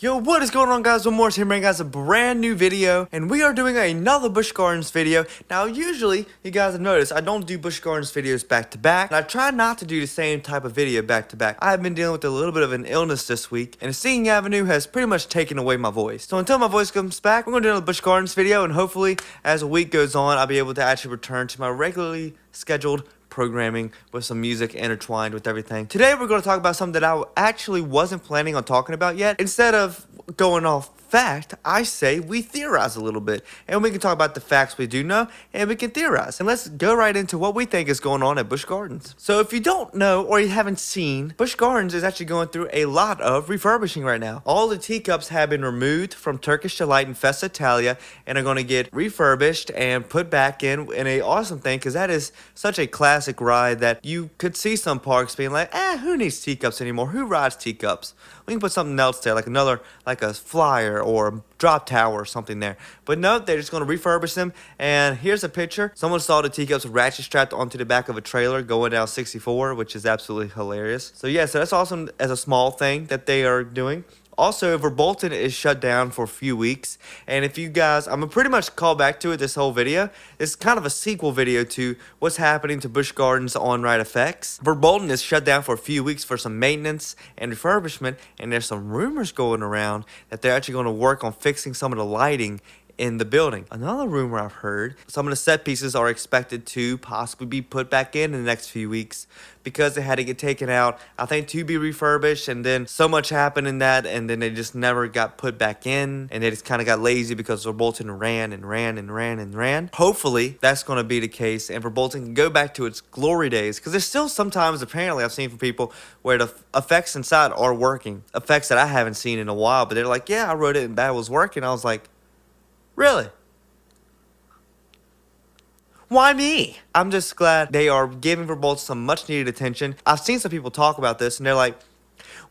Yo, what is going on, guys? One more here, bringing guys a brand new video, and we are doing another Busch Gardens video. Now, usually, you guys have noticed, I don't do Busch Gardens videos back to back, and I try not to do the same type of video back to back. I have been dealing with a little bit of an illness this week, and the Singing Avenue has pretty much taken away my voice. So until my voice comes back, we're going to do another Busch Gardens video, and hopefully, as the week goes on, I'll be able to actually return to my regularly scheduled programming with some music intertwined with everything. Today we're going to talk about something that I actually wasn't planning on talking about yet. Instead of going off fact, I say we theorize a little bit, and we can talk about the facts we do know, and we can theorize. And let's go right into what we think is going on at Busch Gardens. So if you don't know or you haven't seen, Busch Gardens is actually going through a lot of refurbishing right now. All the teacups have been removed from Turkish Delight and Festa Italia and are going to get refurbished and put back in a awesome thing, because that is such a classic ride that you could see some parks being like, who needs teacups anymore? Who rides teacups? We can put something else there, like a flyer or a drop tower or something there. But no, they're just going to refurbish them. And here's a picture. Someone saw the teacups ratchet strapped onto the back of a trailer going down 64, which is absolutely hilarious. So yeah, so that's awesome as a small thing that they are doing. Also, Verbolten is shut down for a few weeks, and if you guys, I'm gonna pretty much call back to it this whole video. It's kind of a sequel video to what's happening to Busch Gardens on-ride effects. Verbolten is shut down for a few weeks for some maintenance and refurbishment, and there's some rumors going around that they're actually going to work on fixing some of the lighting in the building. Another rumor I've heard, some of the set pieces are expected to possibly be put back in the next few weeks because they had to get taken out, I think, to be refurbished, and then so much happened in that, and then they just never got put back in, and they just kind of got lazy because Verbolten ran. Hopefully that's going to be the case, and Verbolten can go back to its glory days, because there's still sometimes, apparently, I've seen from people where the effects inside are working, effects that I haven't seen in a while, but they're like, yeah, I wrote it and that was working. I was like, really? Why me? I'm just glad they are giving Verbolten some much needed attention. I've seen some people talk about this and they're like,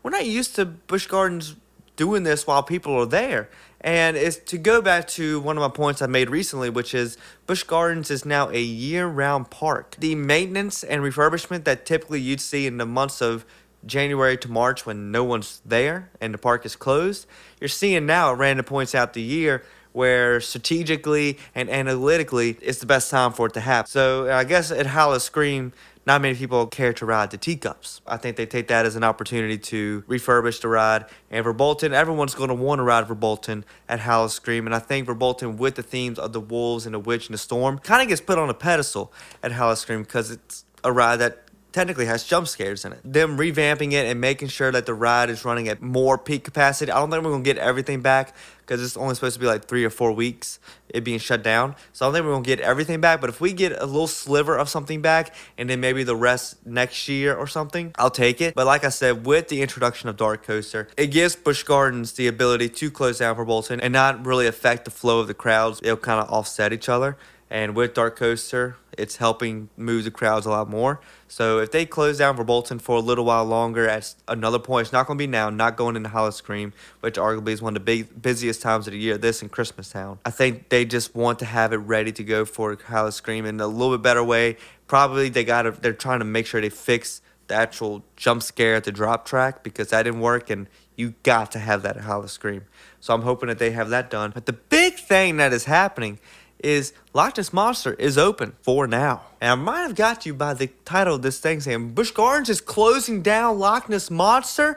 we're not used to Busch Gardens doing this while people are there. And it's to go back to one of my points I made recently, which is Busch Gardens is now a year-round park. The maintenance and refurbishment that typically you'd see in the months of January to March when no one's there and the park is closed, you're seeing now at random points out the year where strategically and analytically it's the best time for it to happen. So I guess at Howl-O-Scream, not many people care to ride the teacups. I think they take that as an opportunity to refurbish the ride. And Verbolten, everyone's going to want to ride Verbolten at Howl-O-Scream. And I think Verbolten, with the themes of the wolves and the witch and the storm, kind of gets put on a pedestal at Howl-O-Scream because it's a ride that technically has jump scares in it. Them revamping it and making sure that the ride is running at more peak capacity. I don't think we're going to get everything back because it's only supposed to be like 3 or 4 weeks it being shut down. So I don't think we're going to get everything back, but if we get a little sliver of something back and then maybe the rest next year or something, I'll take it. But like I said, with the introduction of Dark Coaster, it gives Busch Gardens the ability to close down Verbolten and not really affect the flow of the crowds. They'll kind of offset each other. And with Dark Coaster, it's helping move the crowds a lot more. So if they close down Verbolten for a little while longer at another point, it's not going to be now, not going into Howl-O-Scream, which arguably is one of the busiest times of the year, this and Christmas Town. I think they just want to have it ready to go for Howl-O-Scream in a little bit better way. Probably they're trying to make sure they fix the actual jump scare at the drop track, because that didn't work, and you got to have that at Howl-O-Scream. So I'm hoping that they have that done. But the big thing that is happening is Loch Ness Monster is open for now. And I might have got you by the title of this thing saying, Busch Gardens is closing down Loch Ness Monster?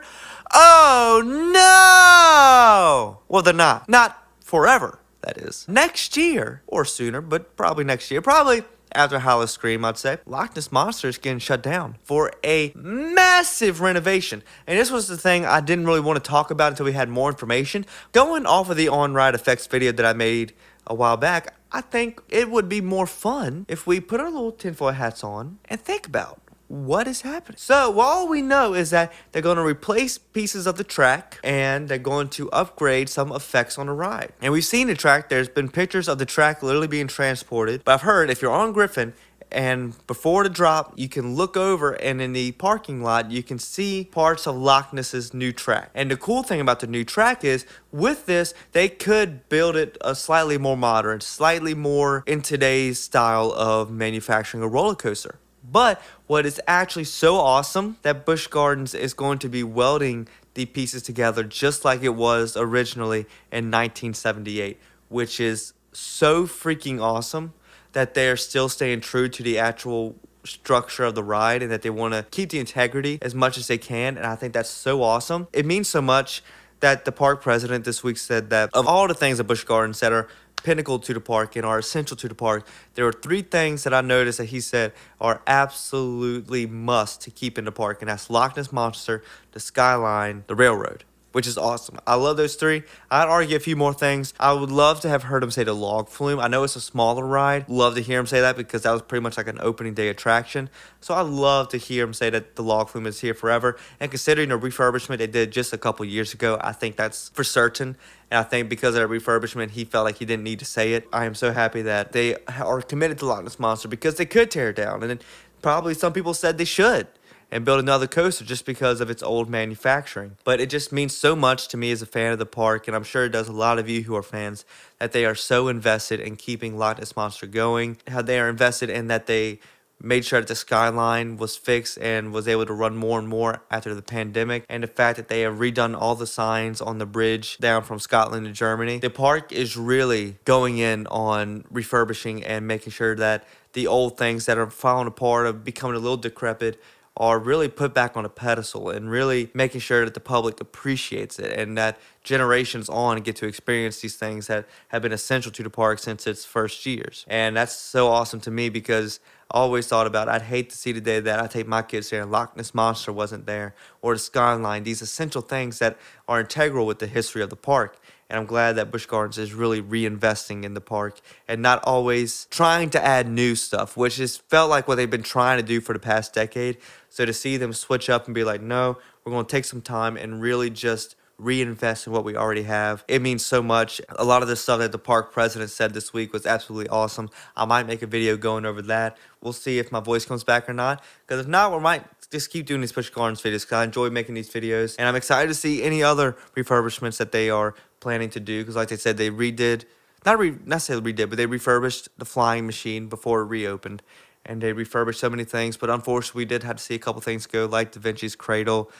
Oh no! Well, they're not. Not forever, that is. Next year, or sooner, but probably next year. Probably after Howl-O-Scream, I'd say. Loch Ness Monster is getting shut down for a massive renovation. And this was the thing I didn't really want to talk about until we had more information. Going off of the on-ride effects video that I made a while back, I think it would be more fun if we put our little tinfoil hats on and think about what is happening. So all we know is that they're going to replace pieces of the track and they're going to upgrade some effects on the ride. And we've seen the track. There's been pictures of the track literally being transported. But I've heard if you're on Griffin and before the drop, you can look over, and in the parking lot, you can see parts of Loch Ness's new track. And the cool thing about the new track is, with this, they could build it a slightly more modern, slightly more in today's style of manufacturing a roller coaster. But what is actually so awesome that Busch Gardens is going to be welding the pieces together just like it was originally in 1978, which is so freaking awesome that they're still staying true to the actual structure of the ride and that they want to keep the integrity as much as they can. And I think that's so awesome. It means so much that the park president this week said that of all the things at Busch Gardens that are pinnacle to the park and are essential to the park, there are 3 things that I noticed that he said are absolutely must to keep in the park, and that's Loch Ness Monster, the skyline, the railroad, which is awesome. I love those 3. I'd argue a few more things. I would love to have heard him say the log flume. I know it's a smaller ride. Love to hear him say that because that was pretty much like an opening day attraction. So I'd love to hear him say that the log flume is here forever. And considering the refurbishment they did just a couple years ago, I think that's for certain. And I think because of that refurbishment, he felt like he didn't need to say it. I am so happy that they are committed to Loch Ness Monster because they could tear it down. And then probably some people said they should and build another coaster just because of its old manufacturing. But it just means so much to me as a fan of the park, and I'm sure it does a lot of you who are fans, that they are so invested in keeping Loch Ness Monster going, how they are invested in that they made sure that the skyline was fixed and was able to run more and more after the pandemic, and the fact that they have redone all the signs on the bridge down from Scotland to Germany. The park is really going in on refurbishing and making sure that the old things that are falling apart or becoming a little decrepit are really put back on a pedestal, and really making sure that the public appreciates it and that generations on get to experience these things that have been essential to the park since its first years. And that's so awesome to me because I always thought about I'd hate to see the day that I take my kids there and Loch Ness Monster wasn't there, or the skyline, these essential things that are integral with the history of the park. And I'm glad that Busch Gardens is really reinvesting in the park and not always trying to add new stuff, which has felt like what they've been trying to do for the past decade. So to see them switch up and be like, no, we're going to take some time and really just reinvest in what we already have, it means so much. A lot of the stuff that the park president said this week was absolutely awesome. I might make a video going over that. We'll see if my voice comes back or not, because if not, we might just keep doing these Busch Gardens videos because I enjoy making these videos, and I'm excited to see any other refurbishments that they are planning to do, because like they said, they redid, not necessarily redid, but they refurbished the flying machine before it reopened, and they refurbished so many things. But unfortunately, we did have to see a couple things go, like Da Vinci's Cradle,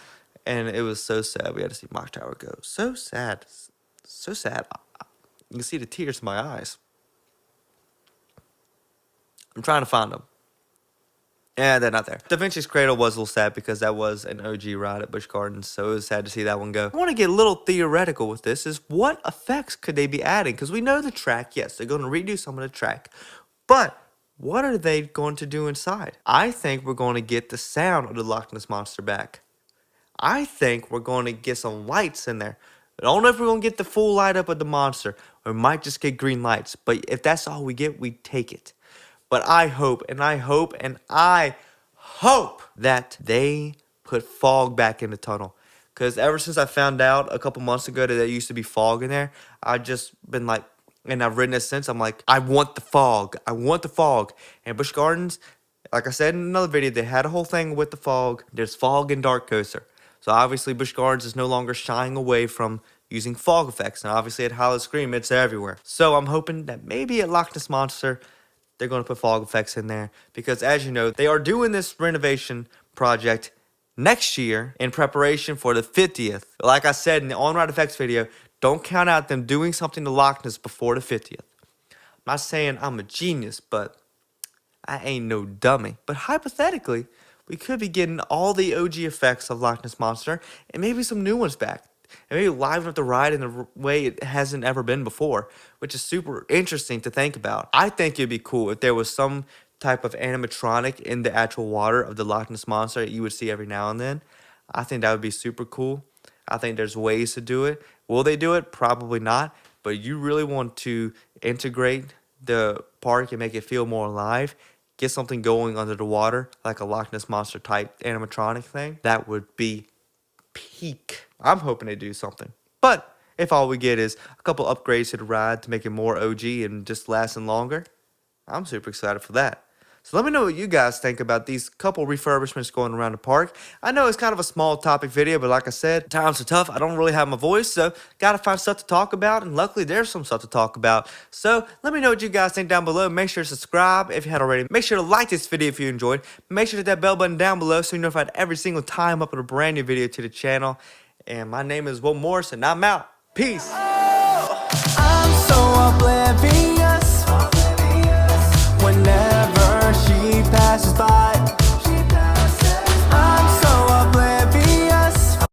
and it was so sad. We had to see Mock Tower go. So sad. So sad. You can see the tears in my eyes. I'm trying to find them. Yeah, they're not there. Da Vinci's Cradle was a little sad because that was an OG ride at Busch Gardens, so it was sad to see that one go. I want to get a little theoretical with this, is what effects could they be adding? Because we know the track, yes, they're going to redo some of the track, but what are they going to do inside? I think we're going to get the sound of the Loch Ness Monster back. I think we're going to get some lights in there. I don't know if we're going to get the full light up of the monster, or we might just get green lights, but if that's all we get, we take it. But I hope that they put fog back in the tunnel. Because ever since I found out a couple months ago that there used to be fog in there, I've just been like, and I've ridden it since, I'm like, I want the fog. I want the fog. And Busch Gardens, like I said in another video, they had a whole thing with the fog. There's fog in Dark Coaster. So obviously Busch Gardens is no longer shying away from using fog effects. And obviously at Hollow Scream, it's everywhere. So I'm hoping that maybe at Loch Ness Monster, they're going to put fog effects in there, because as you know, they are doing this renovation project next year in preparation for the 50th. Like I said in the On-Ride Effects video, don't count out them doing something to Loch Ness before the 50th. I'm not saying I'm a genius, but I ain't no dummy. But hypothetically, we could be getting all the OG effects of Loch Ness Monster and maybe some new ones back. And maybe liven up the ride in a way it hasn't ever been before, which is super interesting to think about. I think it'd be cool if there was some type of animatronic in the actual water of the Loch Ness Monster that you would see every now and then. I think that would be super cool. I think there's ways to do it. Will they do it? Probably not. But you really want to integrate the park and make it feel more alive, get something going under the water, like a Loch Ness Monster type animatronic thing, that would be peak. I'm hoping they do something. But if all we get is a couple upgrades to the ride to make it more OG and just lasting longer, I'm super excited for that. So let me know what you guys think about these couple refurbishments going around the park. I know it's kind of a small topic video, but like I said, times are tough. I don't really have my voice, so gotta find stuff to talk about, and luckily there's some stuff to talk about. So let me know what you guys think down below. Make sure to subscribe if you hadn't already. Make sure to like this video if you enjoyed. Make sure to hit that bell button down below so you're notified every single time I upload a brand new video to the channel. And my name is Will Morris, and I'm out. Peace.